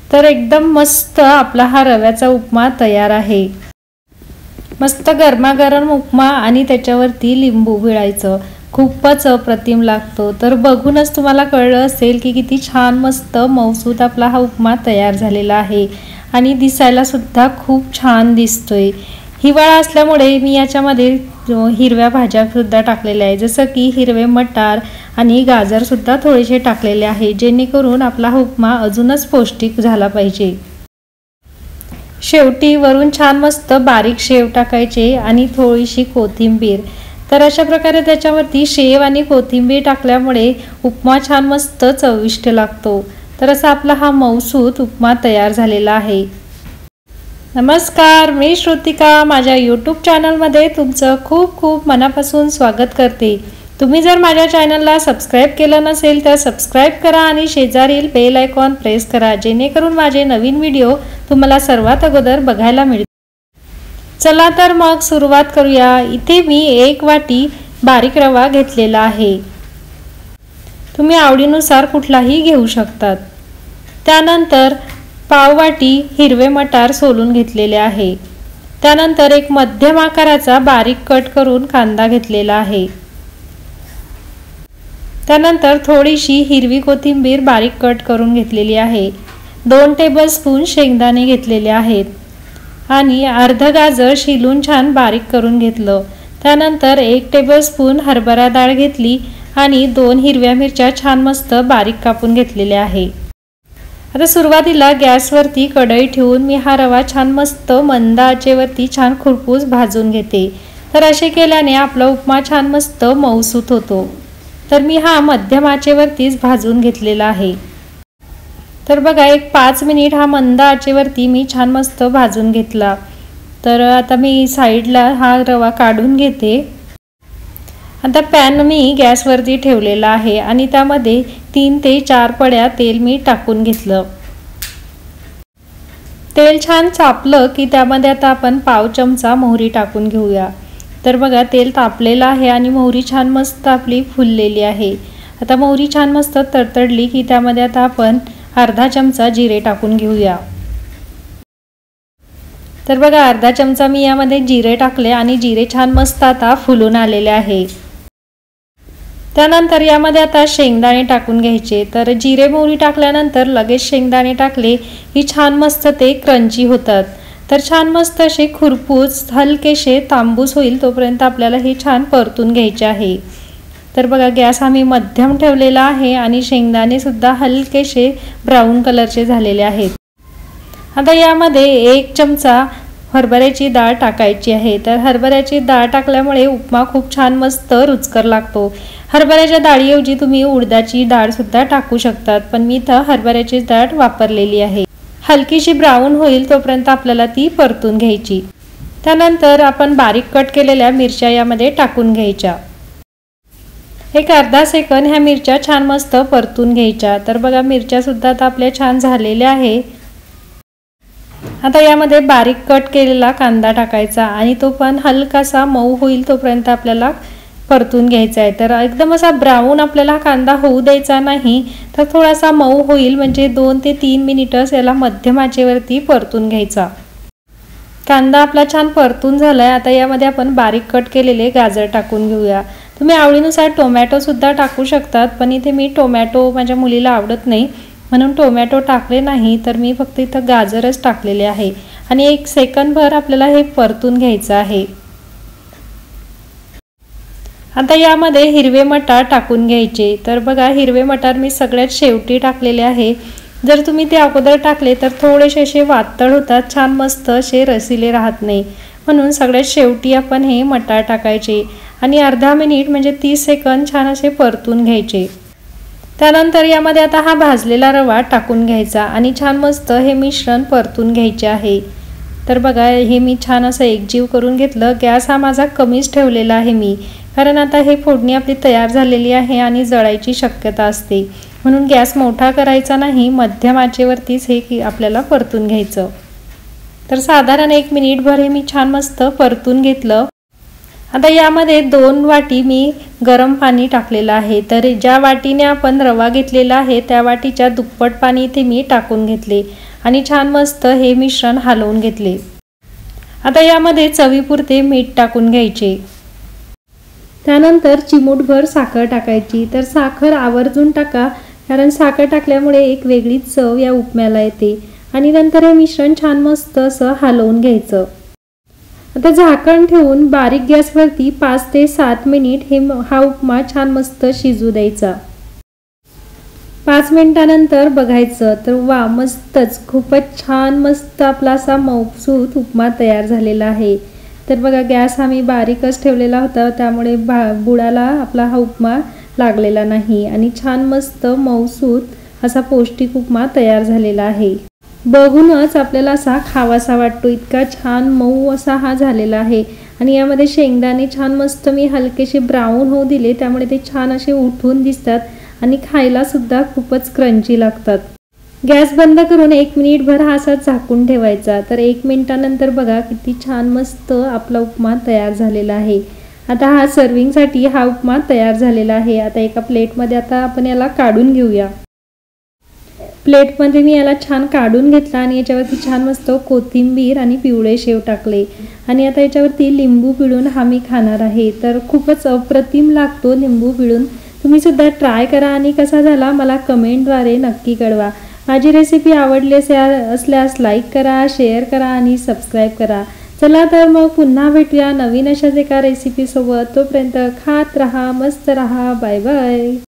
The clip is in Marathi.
तर एकदम मस्त आपला हा रव्याचा उपमा तयार आहे। मस्त गरमागरम उपमा आणि त्याच्यावरती लिंबू पिळायचं, खूपच अप्रतिम लागतो। तर बघूनच तुम्हाला कळलं असेल की किती छान मस्त मऊसूत आपला हा उपमा तयार झालेला आहे आणि दिसायला सुद्धा खूप छान दिसतोय। हिवाळा असल्यामुळे मी याच्यामध्ये हिरव्या भाज्या सुद्धा टाकलेल्या आहे, जसं की हिरवे मटार आणि गाजर सुद्धा थोडेसे टाकलेले आहे, जेणेकरून आपला हा उपमा अजूनच पौष्टिक झाला पाहिजे। शेवटी वरून छान मस्त बारीक शेव टाकायचे आणि थोडीशी कोथिंबीर। तर अशा प्रकारे त्याच्यावरती शेव आणि कोथिंबीर टाकल्यामुळे उपमा छान मस्त चविष्ट लागतो। तर असा आपला हा मऊसूत उपमा तयार झालेला आहे। नमस्कार, मी श्रुतिका माझ्या यूट्यूब चॅनलमध्ये तुमचं खूप खूप मनापासून स्वागत करते। तुम्ही जर माझ्या चॅनलला सबस्क्राइब केलं नसेल तर सबस्क्राइब करा आणि शेजारील बेल आयकॉन प्रेस करा, जेणेकरून माझे नवीन व्हिडिओ तुम्हाला सर्वात अगोदर बघायला मिळतील। चला तर मग सुरुवात करूया। इथे मी 1 वाटी बारीक रवा घेतलेला आहे, तुम्ही आवडीनुसार कुठलाही घेऊ शकतात। त्यानंतर पाव वाटी हिरवे मटार सोलून घेतलेले आहे। त्यानंतर एक मध्यम आकाराचा बारीक कट करून कांदा घेतलेला आहे। त्यानंतर थोडीशी हिरवी कोथिंबीर बारीक कट करून घेतलेली आहे। 2 टेबलस्पून शेंगदाणे घेतलेले आहेत आणि अर्धा गाजर शिलून छान बारीक करून घेतलं। त्यानंतर 1 टेबलस्पून हरभरा डाळ घेतली आणि 2 हिरव्या मिरच्या छान मस्त बारीक कापून घेतलेल्या आहे। आता सुरुवातीला गॅसवरती कढई ठेवून मी हा रवा छान मस्त मंद आचेवरती छान खुरपूस भाजून घेते। तर असे केल्याने आपला उपमा छान मस्त मऊसूत होतो। तर मी हा मध्यम आचेवरतीच भाजून घेतलेला आहे। तर बघा, एक 5 मिनिट हा मंद आचेवरती मी छान मस्त भाजून घेतला। तर आता मी साईडला हा रवा काढून घेते। आता पॅन मी गॅसवरती ठेवलेला आहे आणि त्यामध्ये 3 ते 4 पड्या तेल मी टाकून घेतलं। तेल छान तापलं की त्यामध्ये आता आपण पाव चमचा मोहरी टाकून घेऊया। तर बघा, तेल तापलेलं आहे आणि मोहरी छान मस्त आपली फुललेली आहे। आता मोहरी छान मस्त तडतडली की त्यामध्ये आता आपण अर्धा चमचा जिरे टाकून घेऊया। तर बघा, अर्धा चमचा मी यामध्ये जिरे टाकले आणि जिरे छान मस्त आता फुलून आलेले आहे। त्यानंतर यामध्ये आता शेंगदाणे टाकून घ्यायचे। तर जिरे मोहरी टाकल्यानंतर लगेच शेंगदाणे टाकले की छान मस्त ते क्रंची होतात। तर छान मस्त असे खुरपूस हलकेसे तांबूस होईल तोपर्यंत आपल्याला हे छान परतून घ्यायचे आहे। तर बघा, गॅस आम्ही मध्यम ठेवलेला आहे आणि शेंगदाणे सुद्धा हलकेसे ब्राऊन कलरचे झालेले आहेत। आता यामध्ये 1 चमचा हरभऱ्याची डाळ टाकायची आहे। तर हरभऱ्याची डाळ टाकल्यामुळे उपमा खूप छान मस्त रुचकर लागतो। हरभऱ्याच्या डाळीऐवजी तुम्ही उडदाची डाळ सुद्धा टाकू शकतात, पण मी इथं हरभऱ्याची डाळ वापरलेली आहे। हलकीशी ब्राऊन होईल तोपर्यंत आपल्याला ती परतून घ्यायची। त्यानंतर आपण बारीक कट केलेल्या मिरच्या यामध्ये टाकून घ्यायच्या। एक अर्धा सेकंद ह्या मिरच्या छान मस्त परतून घ्यायच्या। तर बघा, मिरच्या सुद्धा आता आपल्या छान झालेल्या आहे। आता यामध्ये बारीक कट केलेला कांदा टाकायचा आणि तो पण हलकासा मऊ होईल तोपर्यंत आपल्याला परतून घ्यायचा आहे। तर एकदम असा ब्राऊन आपल्याला कांदा होऊ द्यायचा नाही, तर थोडासा मऊ होईल म्हणजे 2 ते 3 मिनिटच याला मध्यम आचेवरती परतून घ्यायचा। कांदा आपला छान परतून झालाय। आता यामध्ये आपण बारीक कट केलेले गाजर टाकून घेऊया। तुम्ही आवडीनुसार टोमॅटो सुद्धा टाकू शकतात, पण इथे मी टोमॅटो माझ्या मुलीला आवडत नाही म्हणून टोमॅटो टाकले नाही, तर मी फक्त इथं गाजरच टाकलेले आहे आणि 1 सेकंदभर आपल्याला हे परतून घ्यायचं आहे। आता यामध्ये हिरवे मटार टाकून घ्यायचे। तर बघा, हिरवे मटार मी सगळ्यात शेवटी टाकलेले आहे। जर तुम्ही ते अगोदर टाकले तर थोडेसे असे वातळ होतात, छान मस्त असे रसिले राहत नाही, म्हणून सगळ्यात शेवटी आपण हे मटार टाकायचे आणि अर्धा मिनिट म्हणजे 30 सेकंद छान असे परतून घ्यायचे। त्यानंतर यामध्ये आता हा भाजलेला रवा टाकून घ्यायचा आणि छान मस्त हे मिश्रण परतून घ्यायचे आहे। तर बघा, हे मी छान असं एकजीव करून घेतलं। गॅस हा माझा कमीच ठेवलेला आहे मी, कारण आता हे फोडणी आपली तयार झालेली आहे आणि जळायची शक्यता असते, म्हणून गॅस मोठा करायचा नाही, मध्यम आचेवरतीच हे आपल्याला परतून घ्यायचं। तर साधारण 1 मिनिटभर हे मी छान मस्त परतून घेतलं। आता यामध्ये 2 वाटी मी गरम पाणी टाकलेलं आहे। तर ज्या वाटीने आपण रवा घेतलेला आहे त्या वाटीच्या दुप्पट पाणी इथे मी टाकून घेतले आणि छान मस्त हे मिश्रण हलवून घेतले। आता यामध्ये चवीपुरते मीठ टाकून घ्यायचे। त्यानंतर चिमूटभर साखर टाकायची। तर साखर आवर्जून टाका, कारण साखर टाकल्यामुळे एक वेगळीच चव या उपम्याला येते। आणि नंतर हे मिश्रण छान मस्त असं हलवून घ्यायचं। आता झाकण ठेवून बारीक गॅसवरती 5 ते 7 मिनिट हा उपमा छान मस्त शिजू द्यायचा। 5 मिनिटानंतर बघायचं तर वा, मस्तच खूपच छान मस्त आपला असा मऊसूत उपमा तयार झालेला आहे। तर बघा, गॅस आम्ही बारीकच ठेवलेला होता, त्यामुळे बुडाला आपला हा उपमा लागलेला नाही आणि छान मस्त मऊसूत असा पौष्टिक उपमा तयार झालेला आहे। बघूनच आपल्याला असा खावासा वाटतो, इतका छान मऊ असा हा झालेला आहे। आणि यामध्ये शेंगदाणे छान मस्त मी हलकेसे ब्राऊन होऊ दिले, त्यामुळे ते छान असे उठून दिसतात आणि खायला सुद्धा खूपच क्रंची लागतात। गॅस बंद करून 1 मिनिटभर हा असा झाकून ठेवायचा। तर 1 मिनिटानंतर बघा किती छान मस्त आपला उपमा तयार झालेला आहे। आता हा सर्विंगसाठी हा उपमा तयार झालेला आहे। आता एका प्लेटमध्ये आता आपण याला काढून घेऊया। प्लेटमध्ये मी याला छान काढून घेतला आणि याच्यावरती छान मस्त कोथिंबीर आणि पिवळे शेव टाकले आणि आता याच्यावरती लिंबू पिळून हा मी खाणार आहे। तर खूपच अप्रतिम लागतो लिंबू पिळून। तुम्ही सुद्धा ट्राय करा आणि कसा झाला मला कमेंटद्वारे नक्की कळवा। माझी रेसिपी आवडली असल्यास लाईक करा, शेअर करा आणि सबस्क्राईब करा। चला तर मग पुन्हा भेटूया नवीन अशाच एका रेसिपीसोबत। तोपर्यंत खात रहा, मस्त रहा, बाय बाय।